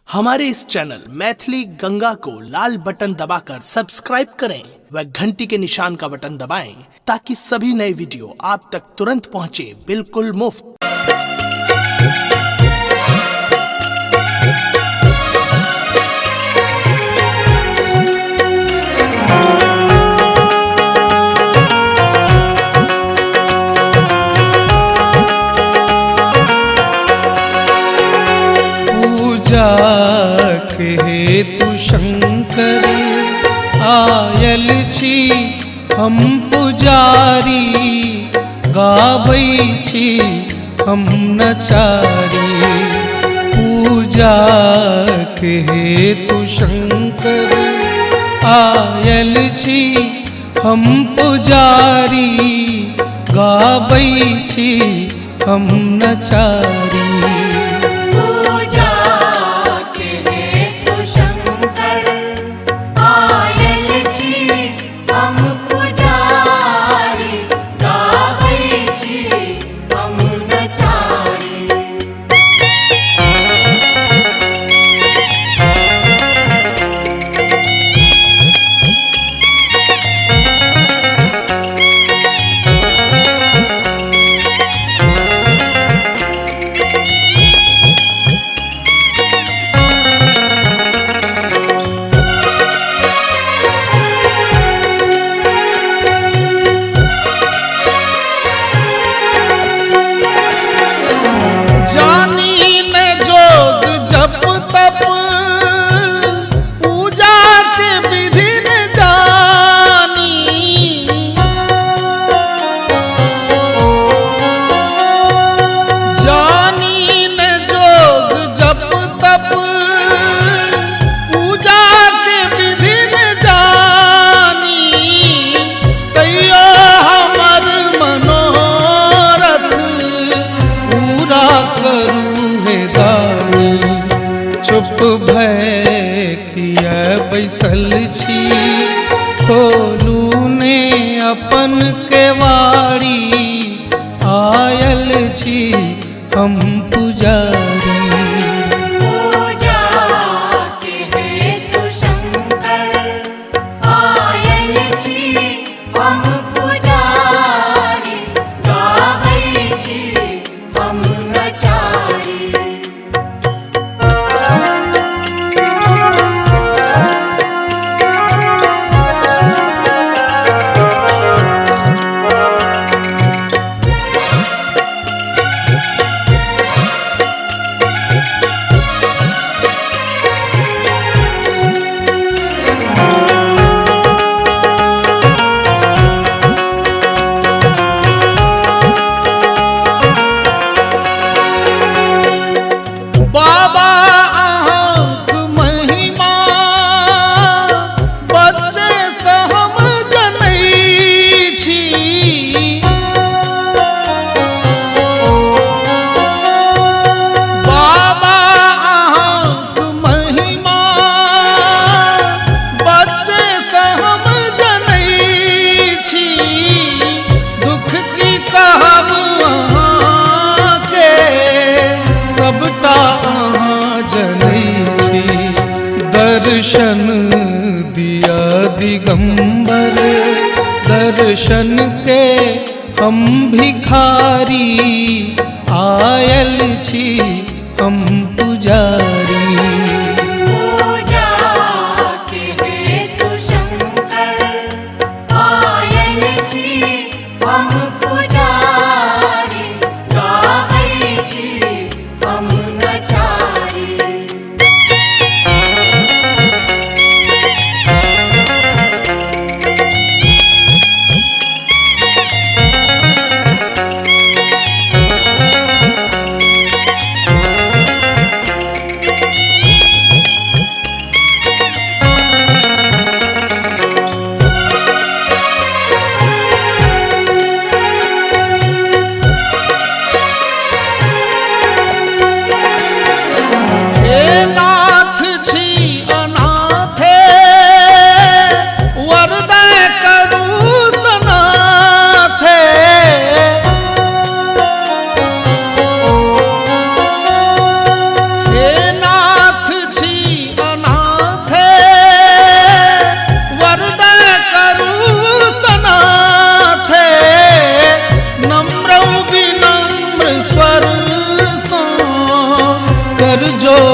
हमारे इस चैनल मैथिली गंगा को लाल बटन दबाकर सब्सक्राइब करें व घंटी के निशान का बटन दबाएं ताकि सभी नए वीडियो आप तक तुरंत पहुंचे बिल्कुल मुफ्त। पूजाके हेतु शंकर आयल छी हम पुजारी, गाबै छी हम नचारी। पूजाके हेतु शंकर आयल छी हम पुजारी, गाबै छी हम नचारी। चुप भय किया बैसल छी, खोलू ने अपन केवाड़ी, आयल छी हम पुजारी। दर्शन दिया दिगंबर, दर्शन के हम भिखारी, आयल छी हम पुजारी।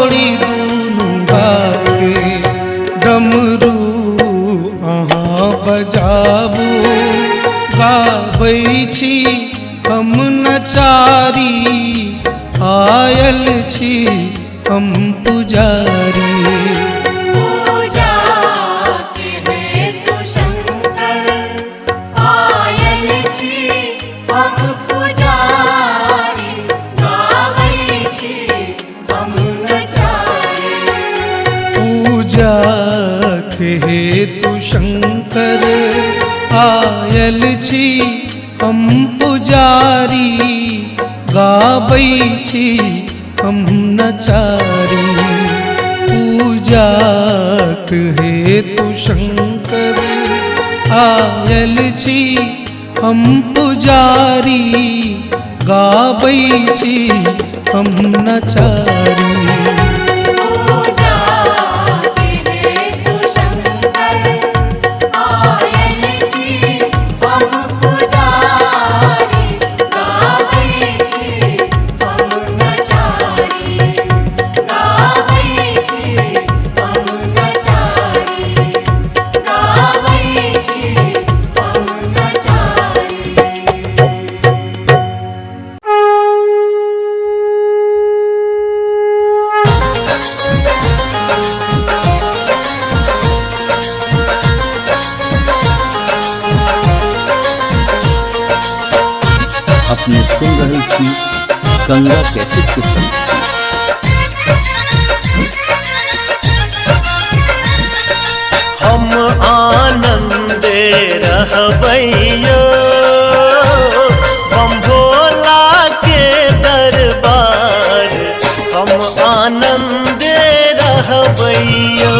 जोड़ी दूनु हाथे डमरू अहाँ बजाबू गाबै छी हम नचारी आयल छी हम पुजारी पूजा के हेतु शंकर आयल छी हम पुजारी गाबै छी हम नचारी पूजा के हेतु शंकर आयल छी हम पुजारी गाबै छी हम नचारी पूजा के हेतु शंकर आयल छी हम पुजारी गाबै छी हम नचारी पूजा के हेतु शंकर आयल छी हम पुजारी गाबै छी हम नचारी गाबै छी हम नचारी गाबै छी हम नचारी। अपने सुन रहे थी गंगा कैसेट के पंक्ति। हम आनंदे रहबैयो बम भोला के दरबार हम आनंदे रहबैयो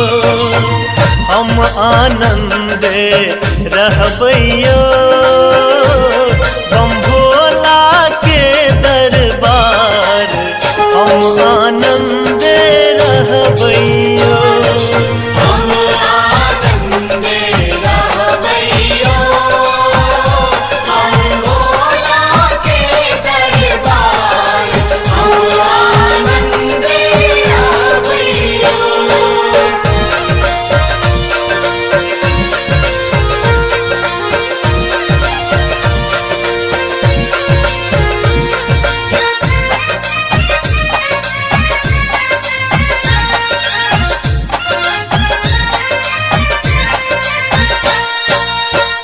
हम आनंदे रहबैयो बम भोला के दरबार हम आनंदे रहबैयो हम आनंदे रहबैयो हम भोला के दरबार हम आनंदे रहबैयो।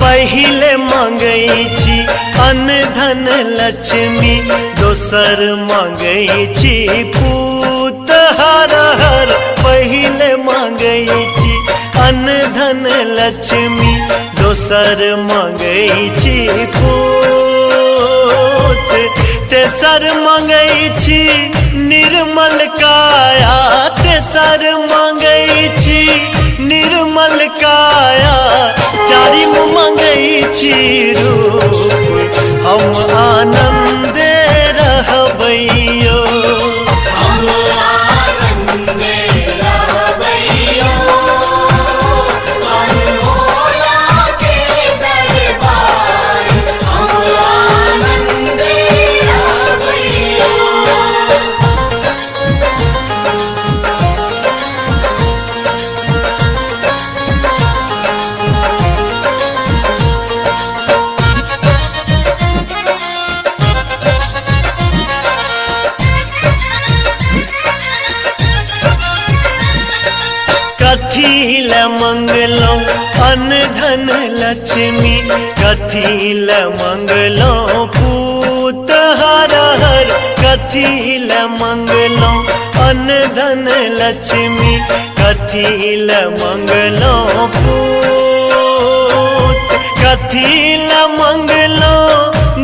पहिले मांगै छी अन्न धन लक्ष्मी दोसर मांगै छी पूत हर हर पहिले मांगै छी अन्न धन लक्ष्मी दोसर मांगै छी पूत तेसर मांगै छी निर्मल काया तेसर मांगै छी निर्मल काया चारिम मांगै छी रूप हम आनंदे रहबैयो हम आनंदे रहबैयो हम भोला के दरबार हम आनंदे रहबैयो। कथी ल मंगलो अन्न धन लक्ष्मी कथी ल मंगलो पूत हर हर कथी ल मंगलो अन्न धन लक्ष्मी कथी ल मंगलो पूत कथी ल मंगलो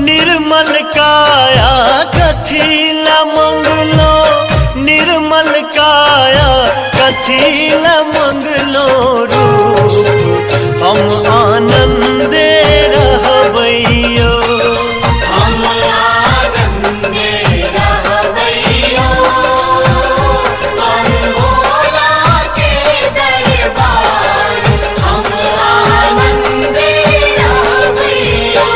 निर्मल काया कथी ल मंगलो निर्मल काया कथी ल मंगलो रूप हम आनंदे रहबैयो हम आनंदे रहबैयो हम भोला के दरबार हम आनंदे रहबैयो।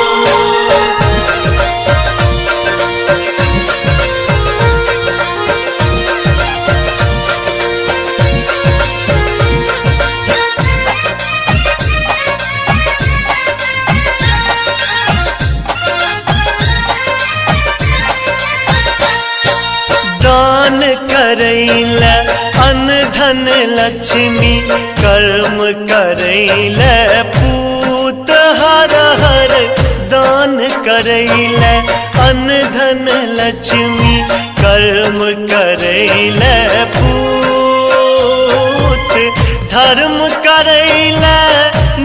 धन लक्ष्मी कर्म करैले पूत हर हर दान करैले अन्न धन लक्ष्मी कर्म करैले पूत धर्म करैले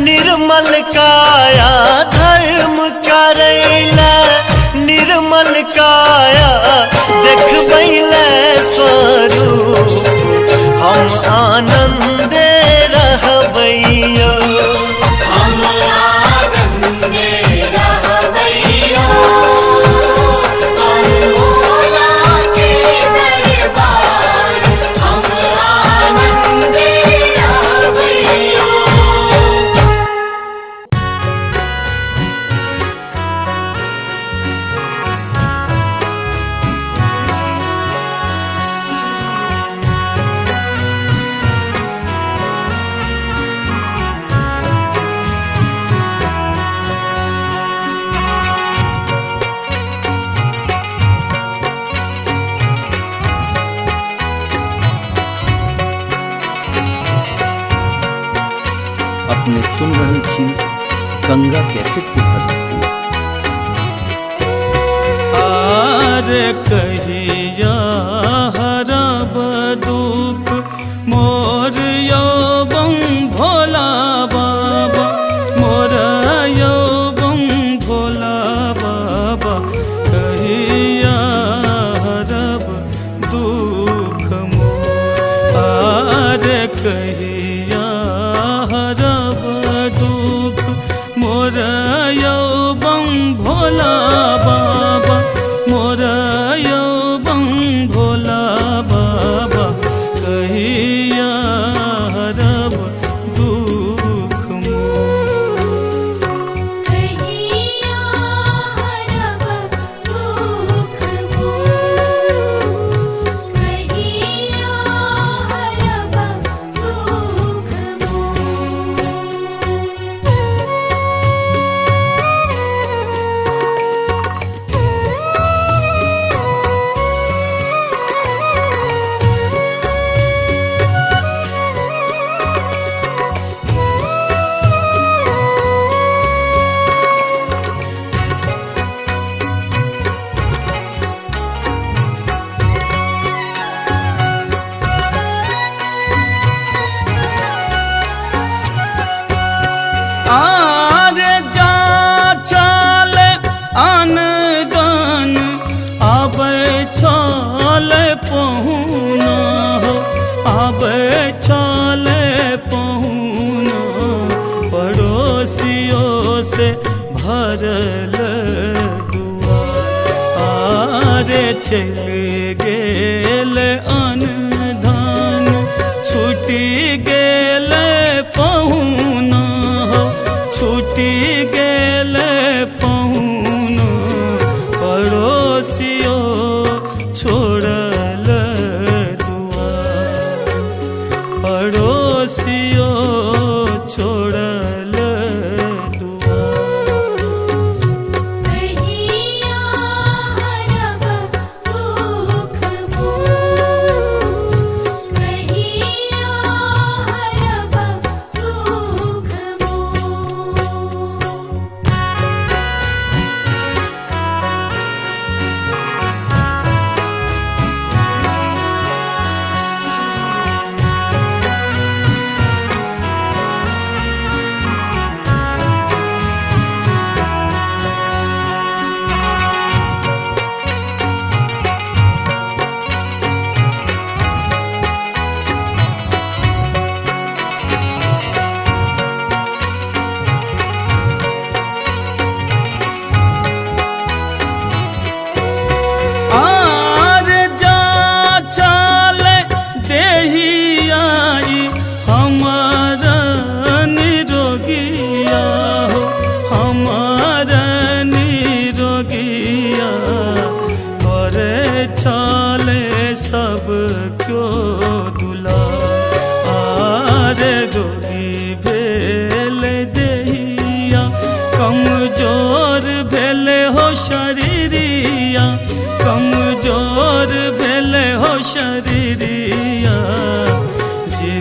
निर्मल काया धर्म करैले निर्मल काया देखबैले स्वरूप हम आनंदे रहबैयो हम आनंदे रहबैयो हम भोला के दरबार हम आनंदे रहबैयो। अपने सुन रहल छी गंगा कैसेट के प्रस्तुति। आर कहिया हरब दुख मोर यौवन भोला बाबा मोर यौवन भोला बाबा कहिया हरब दुख मोर आर कहिया हरब दुख मोर यौवन भोला बाबा मोर यौवन भोला बाबा कहिया हरब दुख मोर कहिया हरब दुख मोर कहिया हरब दुख मोर। आर जा चले अनदान आबै चले पहुना हो आबै चले पहुना पड़ोसियों से भरल दुआर आर चले गेल अनधान छुटी गेल पहुना हो छुटी गेल पहुना पड़ोसियों छोड़ल दुआर पड़ोसियों छोड़ल दुआर कहिया हरब दुख मोर कहिया हरब दुख मोर।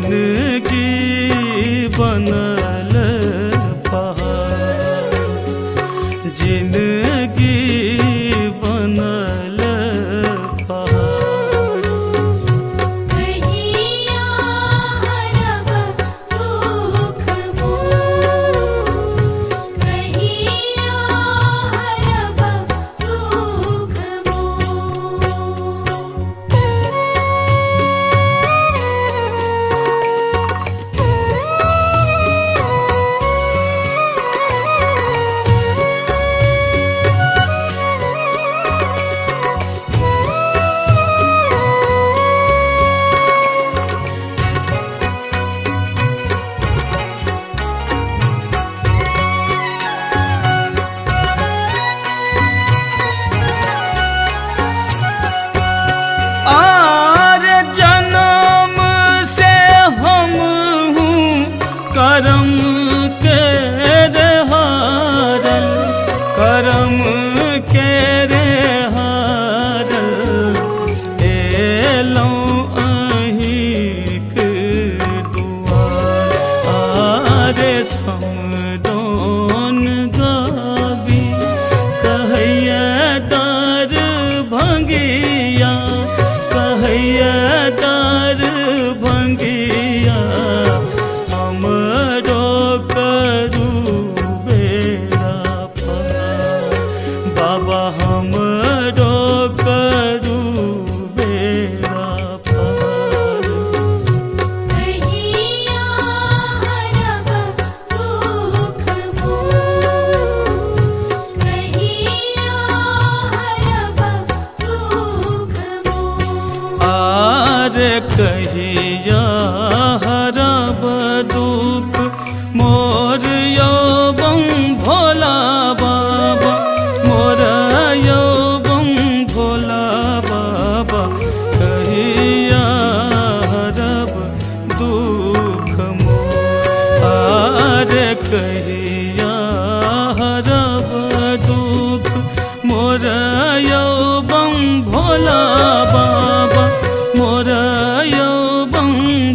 जिंदगी बनल पहाड़, जिंदगी बनल पहाड़। कहिया हरब दुख मोर, कहिया हरब दुख आर जन्म से हम हूँ करम के रे हारल, करम के रे हारल। एलौं अहिंक दुआर, आरे समदोन गाबी कहैया दार भंगिया, कहैया दार भंगिया। हमरो करू बेड़ा पार, बाबा हमरो करू बेड़ा पार। कहिया हरब दुख मोर, कहिया हरब दुख मोर। आर कहिया हरब दुख मोर यौबन भोला बाबा, मोर यौबन भोला बाबा। कहिया हरब दुख मोर, आर कहिया हरब दुख मोर यौबन भोला बाबा, मोर यौबन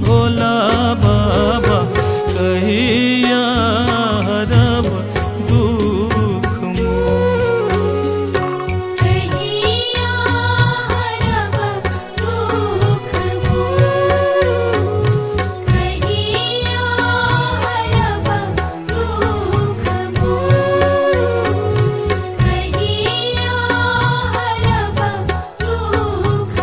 भोला बाबा। कहिया हरब दुख मोर। कहिया हरब दुख मोर, कहिया हरब दुख मोर, कहिया हरब दुख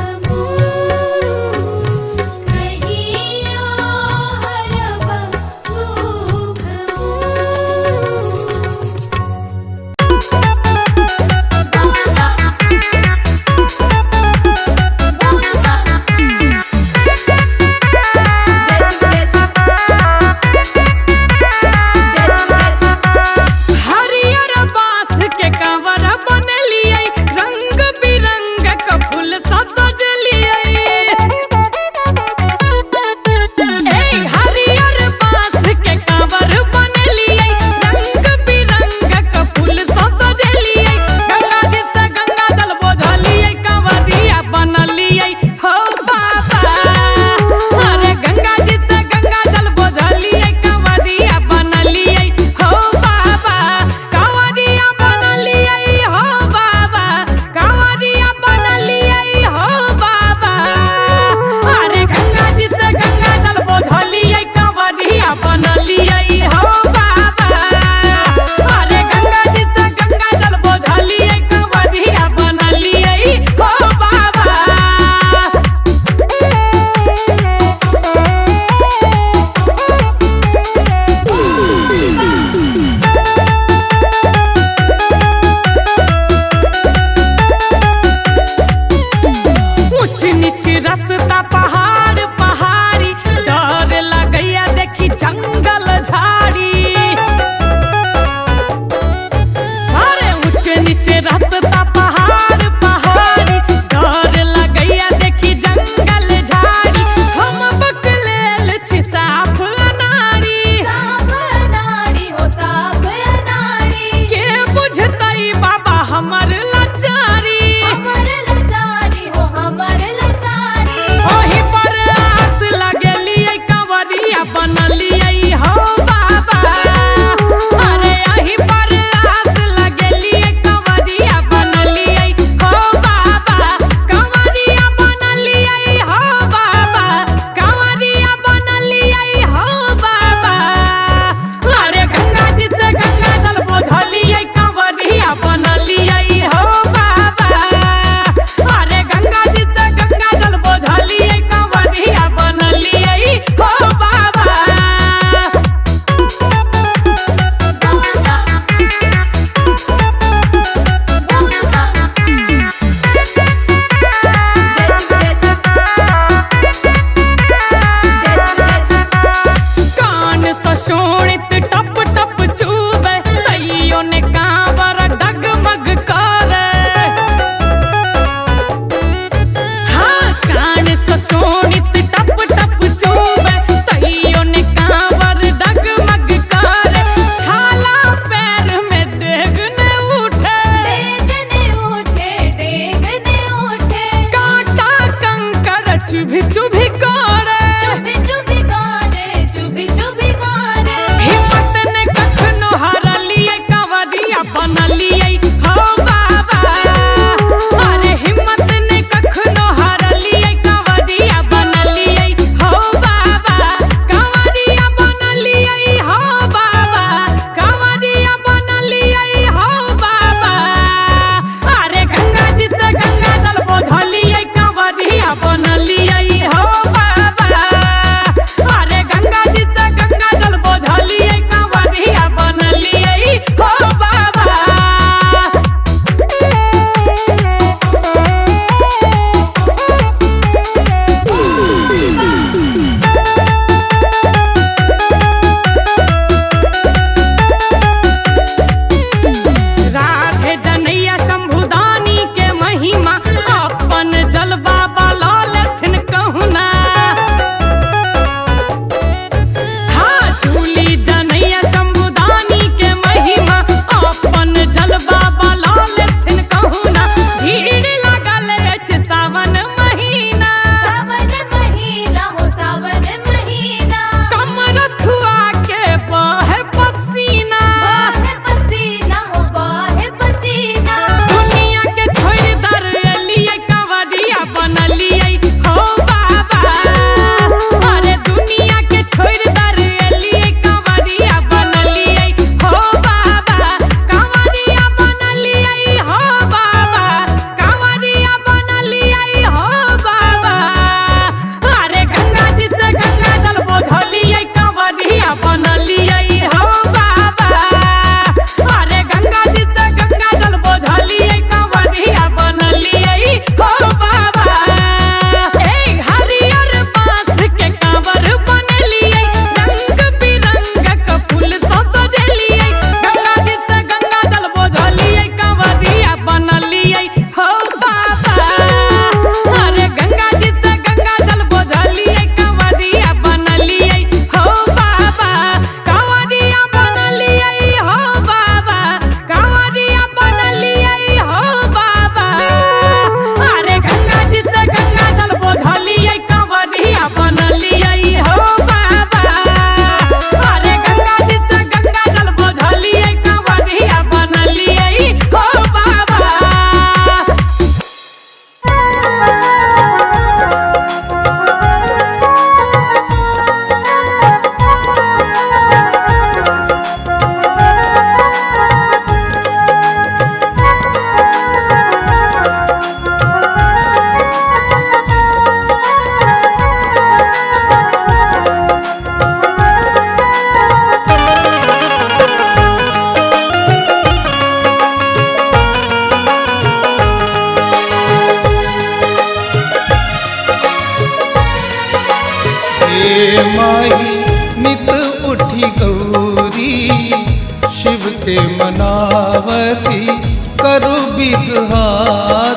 बिगहा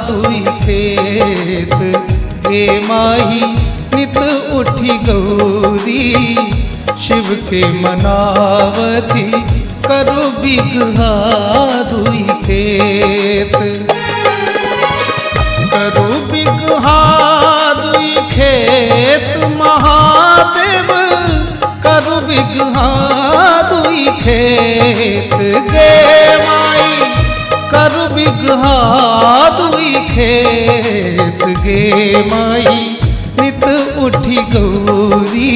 दुई खेत गे माही नित उठी गौरी शिव के मनावती करु बिगहा दुई खेत करु बिगहा दुई खेत महादेव करु बिगहा दुई खेत गे माई करु बिगहा दुई खेत गे माई नित उठी गौरी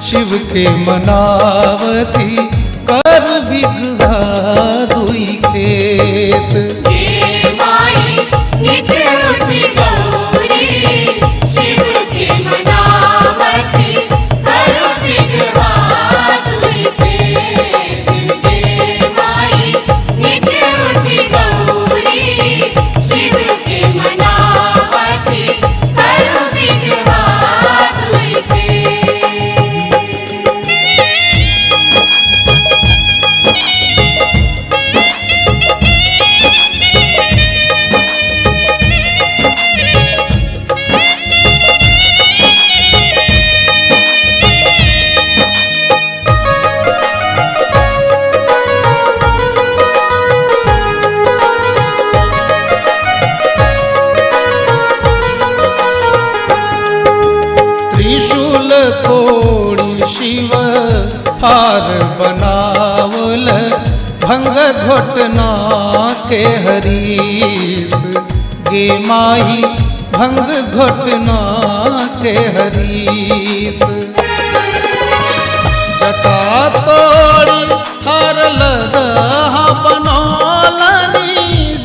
शिव के मनावती करु बिगहा दुई खेत नित उठी गौरी शिव के मनावती करु बिगहा दुई खेत गे माई नित उठी गौरी शिव के मनावती करु बिगहा दुई खेत। त्रिशूल तोड़ी शिव हार बनावल भंग घोटना के हरीस गे माही भंग घोटना के हरीस जटा तोड़ी हार लदहा बनौलनी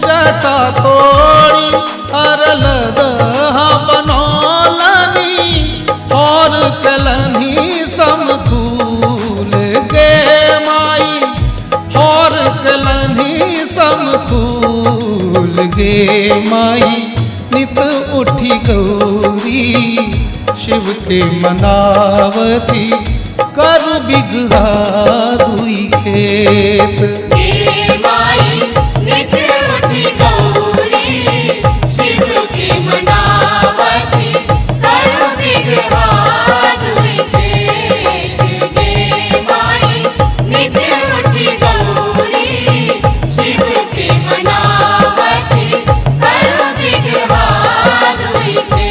जटा तोड़ी हार लदहा बनौलनी और कलनी समतूल गे माई और कलनी समतूल गे माई नित उठी गौरी शिव के मनावती करु बिगहा दुई खेत गे माई नित उठी गौरी शिव के मनावती करु बिगहा दुई खेत गे माई नित उठी गौरी शिव के मनावती करु बिगहा दुई खेत।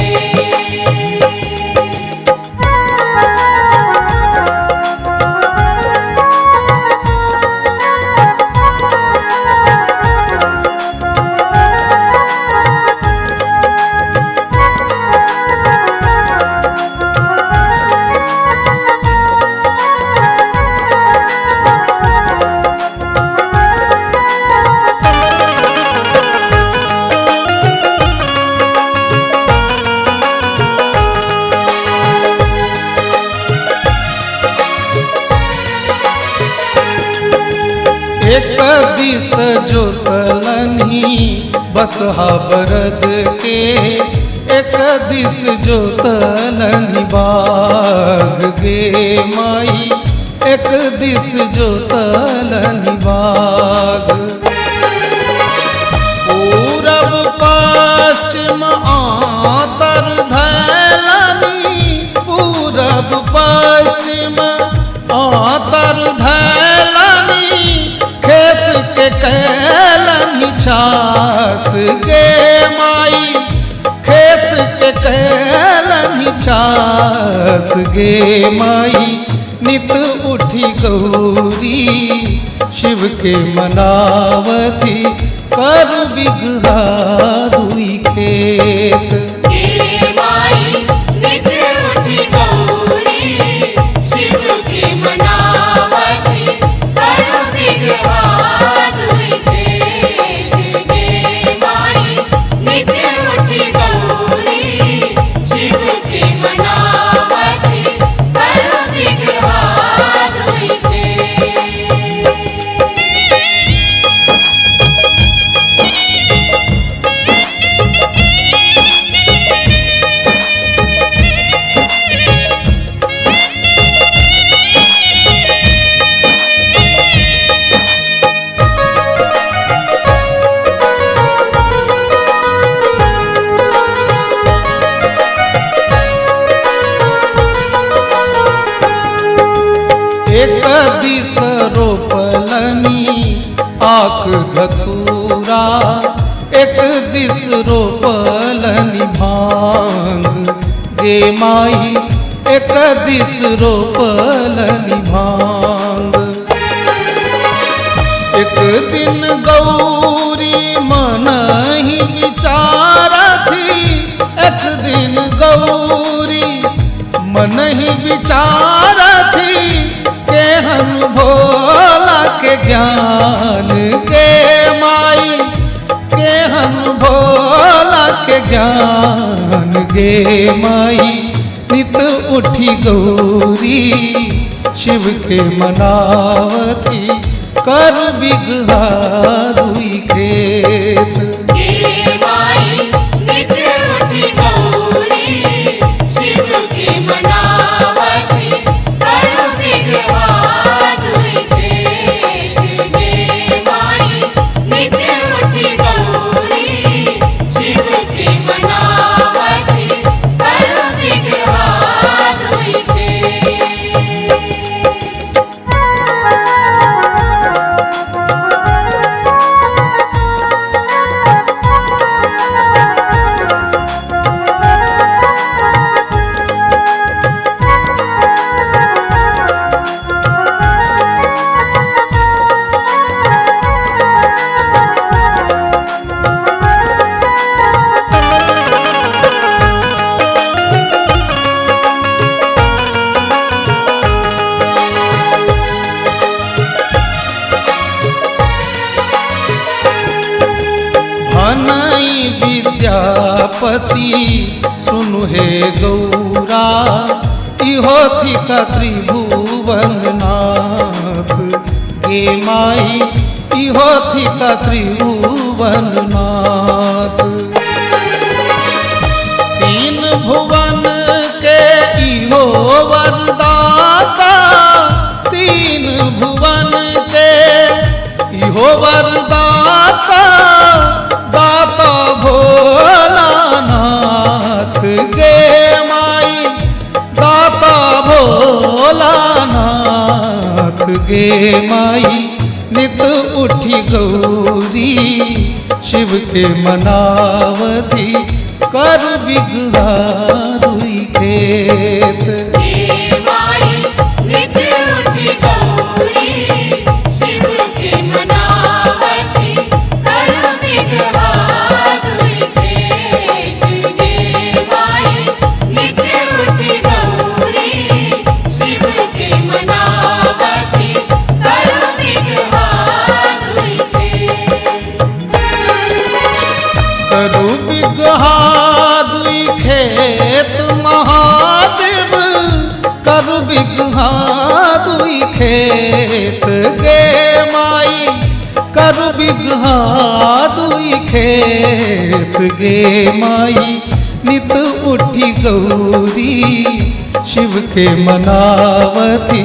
एक दिस जोतलनी बसहा बरद के एक दिस जोतलनी बाग गे माई एक दिस जोतलनी बाग पूरब पश्चिम आतर धैलनी पूरब पश्चिम आतर धैलनी खेत के कैलनी छास गे माई खेत के कैलनी छास गे माई नित उठी गौरी शिव के मनावती करु बिगहा दुई खेत गे माई नित उठी गौरी शिव के मनावती करु बिगहा दुई खेत गे माई नित उठी गौरी शिव के मनावती करु बिगहा दुई खेत। दिस रोपलनी आक धतूरा, एक दिस रोपलनी भांग गे माई, एक दिस रोपलनी भांग। एक दिन गौरी मन ही विचारा थी, एक दिन गौरी मन ही विचारा थी, के हम भोला के ज्ञान के माई, के हम भोला के ज्ञान गे माई। नित उठी गौरी शिव के मनावती, कर बिगहा दुई खेत। गे माई नित उठी गौरी शिव के मनावती, कर बिगहा दुई खेत। गे माई नित उठी गौरी शिव के मनावती, कर बिगहा दुई खेत। भनई विद्यापति सुनु हे गौरा, इहो थी का त्रिभुवन नाथ गे माई, इहो थी का त्रिभुवन नाथ। तीन भुवन के इहो वरदाता, तीन भुवन के इहो वरदाता, दाता भोलानाथ गे माई, दाता भोलानाथ गे माई। नित उठी गौरी शिव के मनावती, कर बिगहा दुई खेत। गे माई नित उठी गौरी शिव के मनावती, कर बिगहा दुई खेत। गे माई नित उठी गौरी शिव के मनावती, कर बिगहा दुई खेत। करु बिगहा दुई खेत महादेव, करु बिगहा दुई खेत गे माई, करु बिगहा दुई खेत गे माई। नित उठी गौरी शिव के मनावती,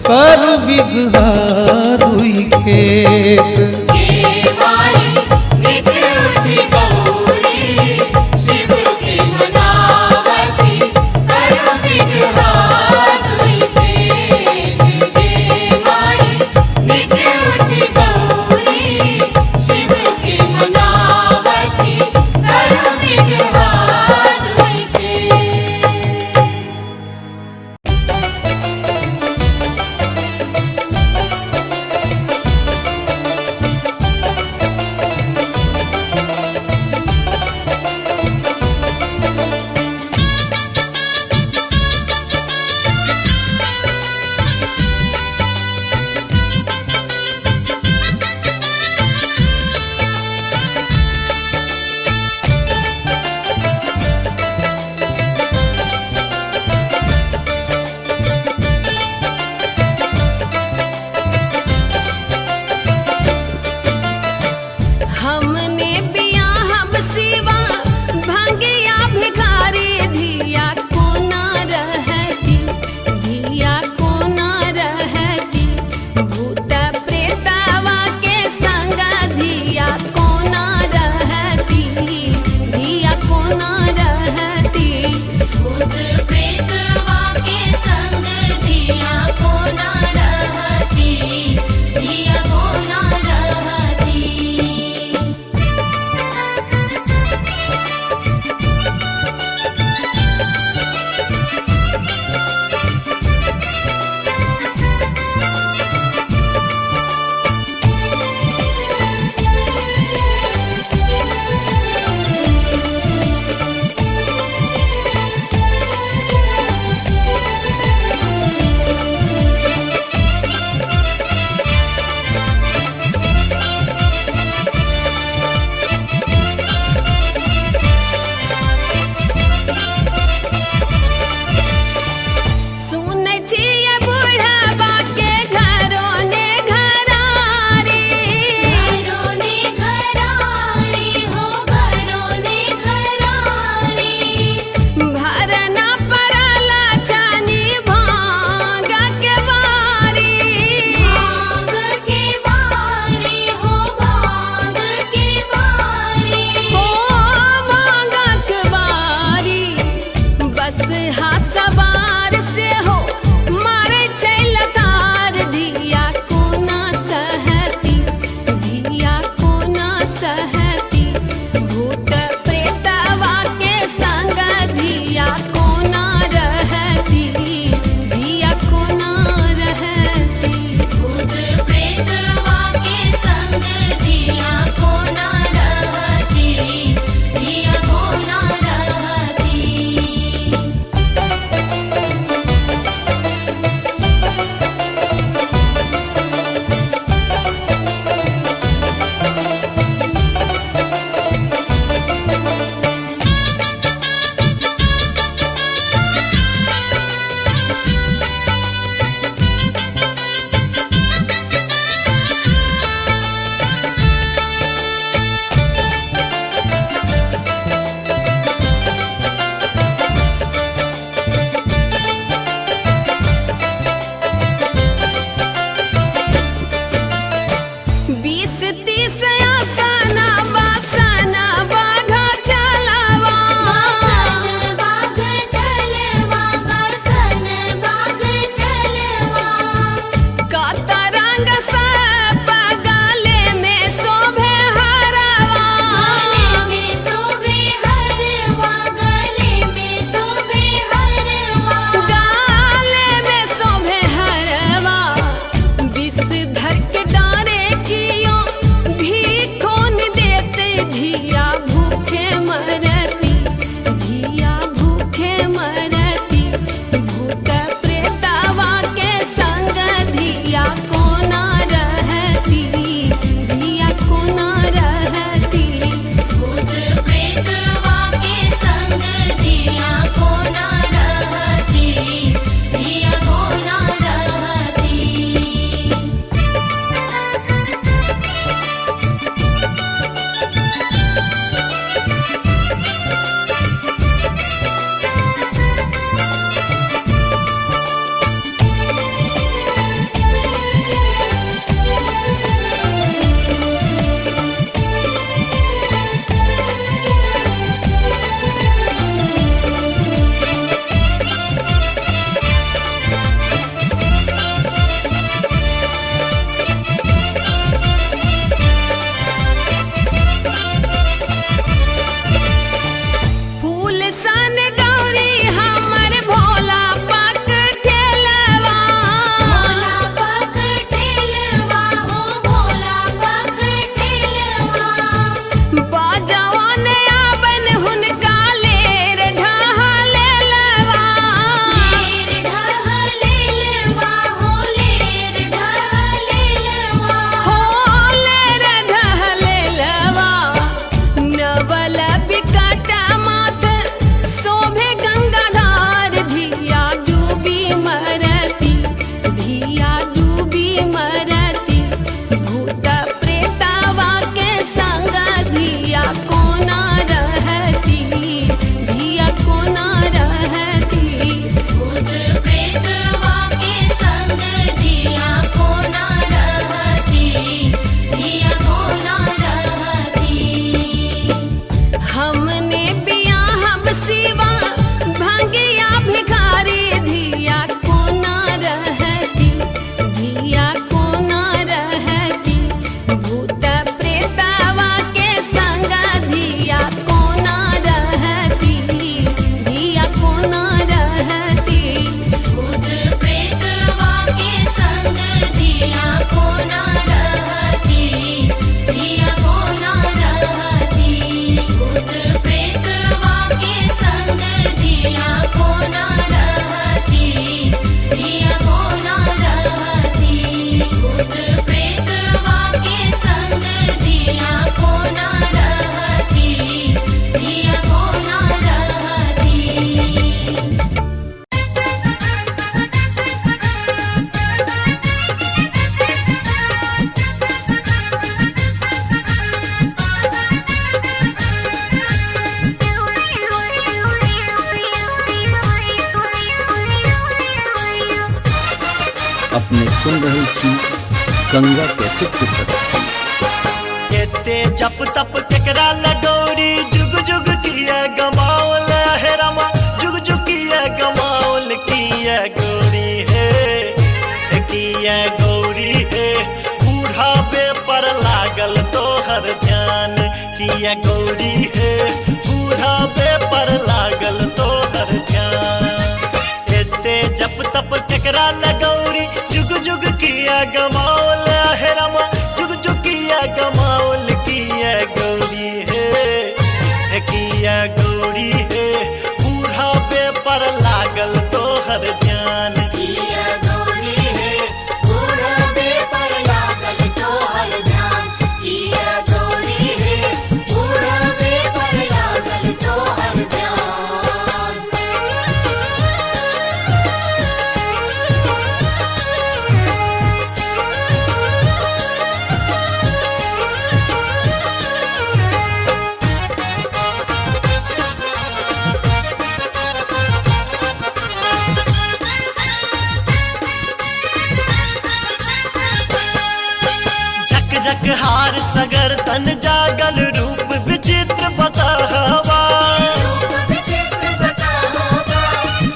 करु बिगहा दुई खेत। गे माई नित उठी गौरी शिव के मनावती, कर बिगहा दुई खेत। गे माई नित उठी गौरी शिव के मनावती, कर बिगहा दुई खेत। भूत प्रेतवा के संग जिया को ना रहती। अपने सुन रहे छी गंगा कैसेट की प्रस्तुति। एते जप तप केकरा लगौरी जुग जुग किए गमावल है रमा, जुग जुग किए गमावल किए गौरी है, किए गौरी है। बूढ़ावे पर लागल तोहर ध्यान, किए गौरी है। बूढ़ावे पर लागल तोहर ध्यान। एते जप तप केकरा लगौरी जुग जुग किए गमावल है रमा, जुग जुग किए गमावल किए गौरी है, किए गौरी है। बूढ़ावे पर लागल तोहर ध्यान, किया गौरी है, बूढ़ावे पर लागल तोहर ध्यान। किया गौरी है, बूढ़ावे पर लागल तोहर ध्यान। झक झक हार सगर तन जागल रूप विचित्र बतावा। रूप विचित्र बतावा,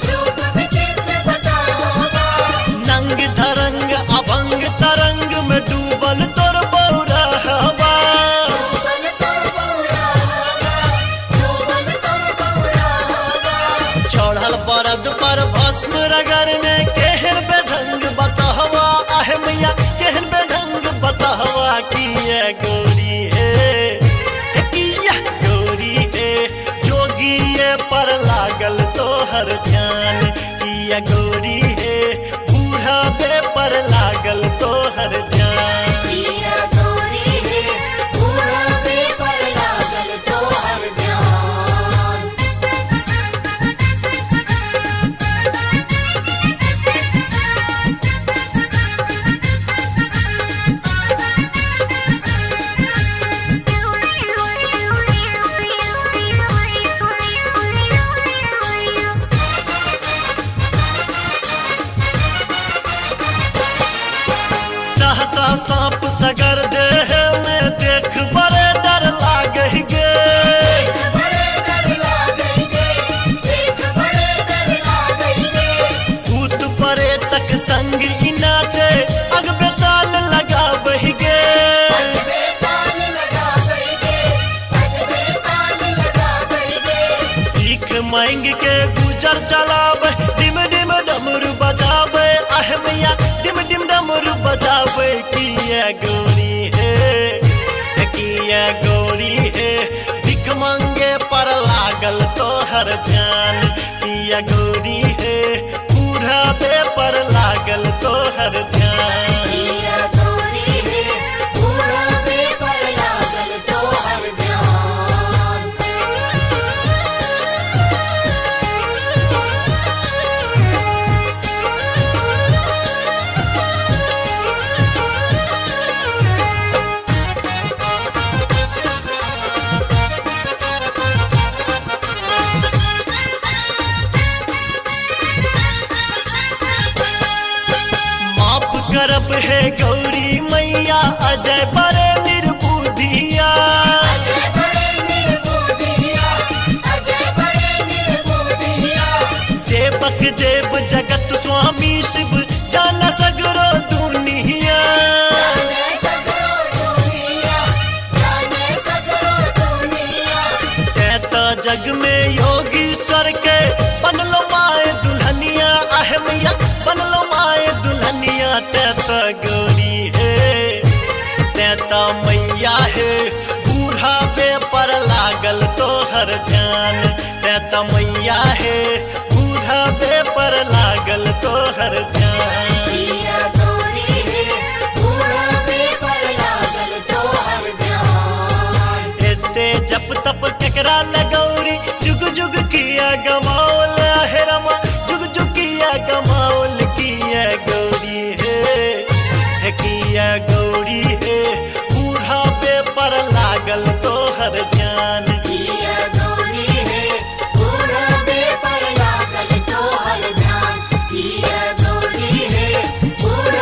रूप विचित्र बतावा। नंग धरंग अभंग तरंग में डूबल तोर बौरा हवा। डूबल तोर बौरा हवा, डूबल तोर बौरा हवा। चढ़ल बरद पर भस्म रगर में केहन बेढंग बतावा। आहे मैया केहन बेढंग बतावा। किए गौरी है, किया गौरी है। जोगिए पर लागल तोहर ध्यान, किया गौरी है। बूढ़ावे पर लागल तोहर ध्यान। किया गौरी है, बूढ़ावे पर लागल तोहर ध्यान। सहसा सांप सगर देह में देख बड़े डर लागहि गे। देख बड़े डर लागई गे, देख बड़े डर लागई गे। भूत प्रेतक संग ई नाचे अग बेताल लगाबहि गे। अजबे ताल लगावई गे, अजबे ताल लगावई गे। भीख मांग के गुजर चलावे, डिम डिम डमरू बजावे। आहे मैया डिम डिम डमरू बजावे। किए गौरी है, किए गौरी है। भीख मांगे पर लागल तोहर ध्यान, किए गौरी है। बूढ़ावे पर लागल तोहर ध्यान। किया गौरी है, बूढ़ावे पर लागल तोहर ध्यान। माफ करब है गौरी मैया अजय बड़े निर्बुद्धिया। अजय बड़े निर्बुद्धिया, अजय बड़े निर्बुद्धिया। देवक देव जगत स्वामी शिव जान सगरो दुनिया। जाने सगरो दुनिया, जाने सगरो दुनिया। तैता जग में योगीश्वर के बनलो माए दुल्हनिया। आहे मैया बनलो माए दुल्हनिया। तैता गौरी है, तैता मैया है। बूढ़ावे पर लागल तोहर ध्यान, तैता मैया है। बूढ़ावे पर लागल तोहर ध्यान। किया गौरी है, बूढ़ावे पर लागल तोहर ध्यान। एते जप तप केकरा लगौरी जुग जुग किया गमावल है रमा, जुग जुग किया गमावल किया गौरी है, किया गौरी है। बूढ़ावे पर लागल तोहर ध्यान, किया गौरी है, बूढ़ावे पर लागल तोहर ध्यान। किया गौरी है, बूढ़ावे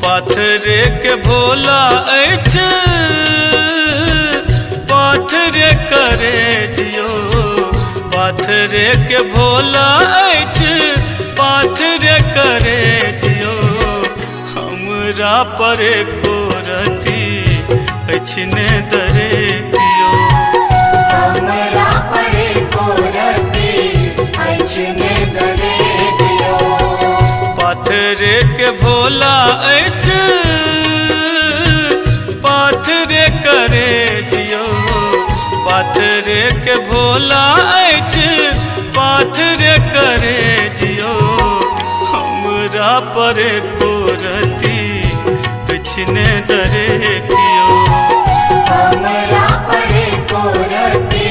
पाथरे के भोला ऐछ पाथरे करे जियो पाथरे के भोला ऐछ पाथरे करे जियो हमरा पर को रती ऐछने दरे दियो हमरा परे कोरती ऐछने दरे दियो पाथरे के भोला ऐछ पाथरे करे जियो पाथरे के भोला ऐछ पाथरे करे जियो हमरा पर कोरती ऐछने दरे दियो हमरा परे कोरती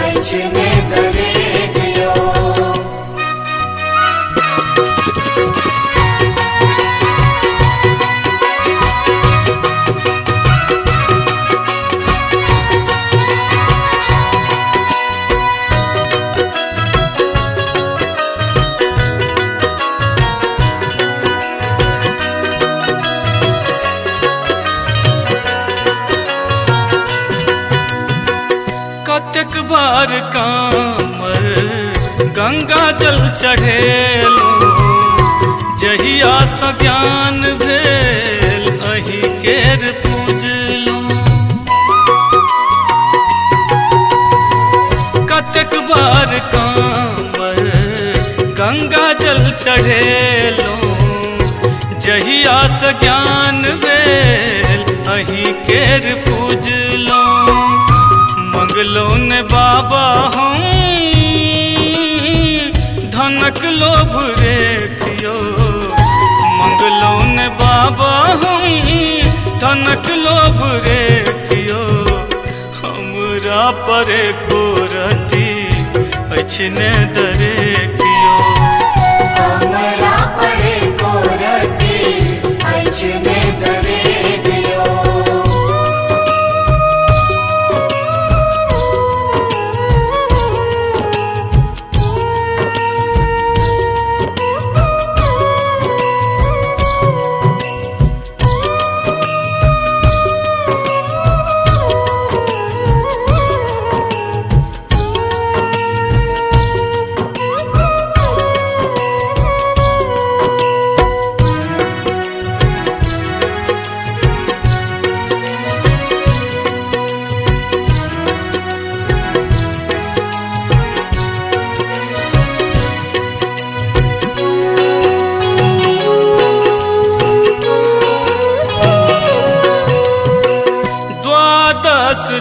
ऐछने दरे दियो कतेक बार कामर गंगा जल चढ़ेलो जहिया स ज्ञान भेल अही केर पूजलो कतेक बार कामर गंगा जल चढ़ेलो जहिया स ज्ञान भेल अही केर पूजलो मंगलो ने बाबा हम धनक लोभ रेखियो मंगलो ने बाबा हम धनक लोभ रेखियो हमरा पर कोरती ऐछने दरे कियो हमरा परे कोरती ऐछने दरे दियो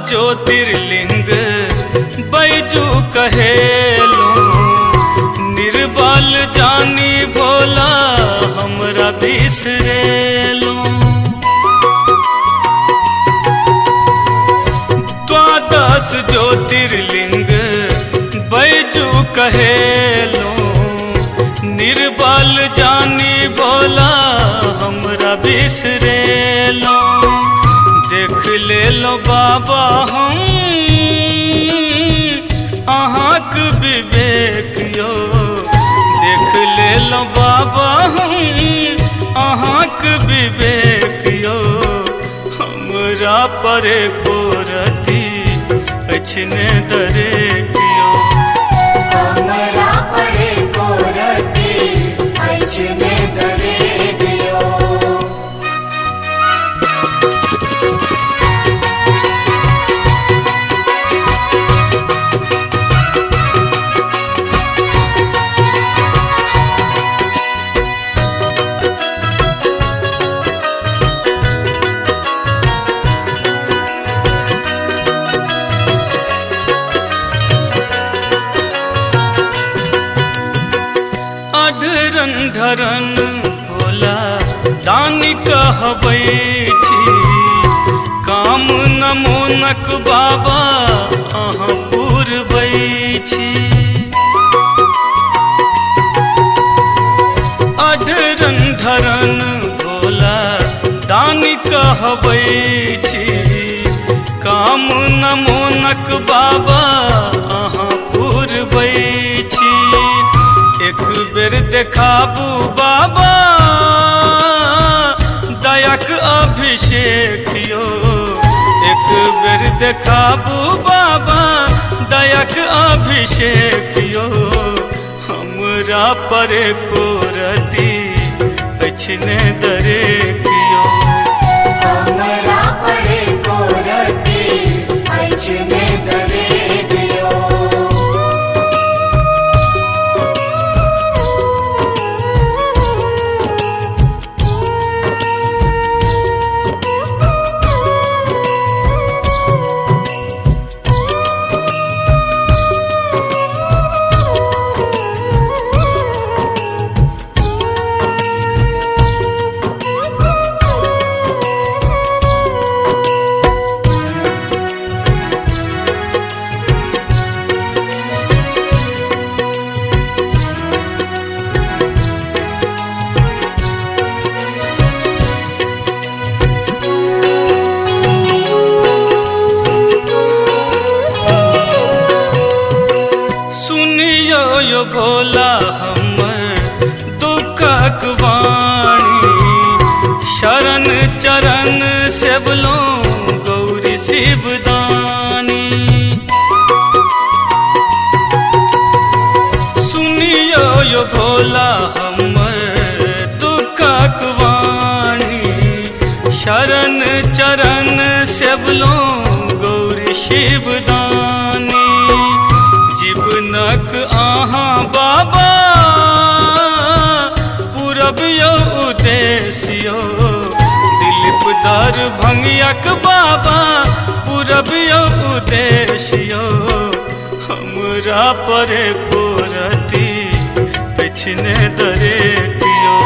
ज्योतिर्लिंग बैजू कहेलो निर्बल जानी भोला हमरा बिसरेलो द्वादश ज्योतिर्लिंग बैजू कहेलो निर्बल जानी भोला हमरा बिसरेलो देख ले लो बाबा हम अहाँक विवेक यो देख ले लो बाबा हम अहाँक विवेक यो हमरा पर कोरती ऐछने दरे कियो हमरा परे कोरती ऐछने दरे दियो धरन भोला दानी कहबै छी काम न मोनक बाबा अहाँ पुरबै छी अढरन धरन भोला दानी कहबै छी काम न मोनक बाबा अहाँ पुरबै छी एक बेर देखाबू बाबा दयाक अभिषेकियो एक बेर देखाबू बाबा दयाक अभिषेकियो हमरा पर कोरती अछने दरे कियो हमरा परे कोरती अछने दरे दियो यो भोला हमर दुखक वाणी शरण चरण सेवलो गौरी शिवदानी सुनियो यो भोला हमर दुखक वाणी शरण चरण सेवलो गौरी शिवदानी जीवनक आहाँ बाबा पूरबियो उद्देश्यो दिलीप दर भंगियक बाबा पूरबियो उद्देश्यो हमरा परे कोरती पिछने दरे कियो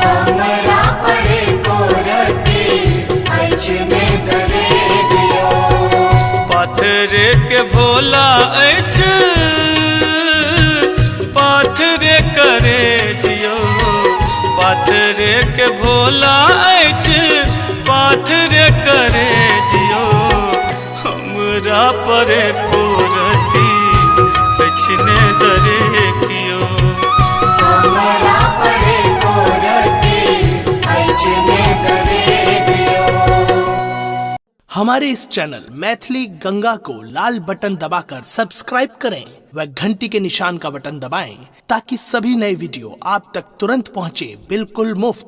हमरा परे कोरती अछने दरे दियो पाथरे के भोला अछ पाथरे करे जियो पाथरे के भोला अछ पाथरे करे जियो हमरा परे कोरती पिछने दरे कियो हमरा परे कोरती अछने दरे दियो। हमारे इस चैनल मैथिली गंगा को लाल बटन दबाकर सब्सक्राइब करें व घंटी के निशान का बटन दबाएं ताकि सभी नए वीडियो आप तक तुरंत पहुंचे बिल्कुल मुफ्त।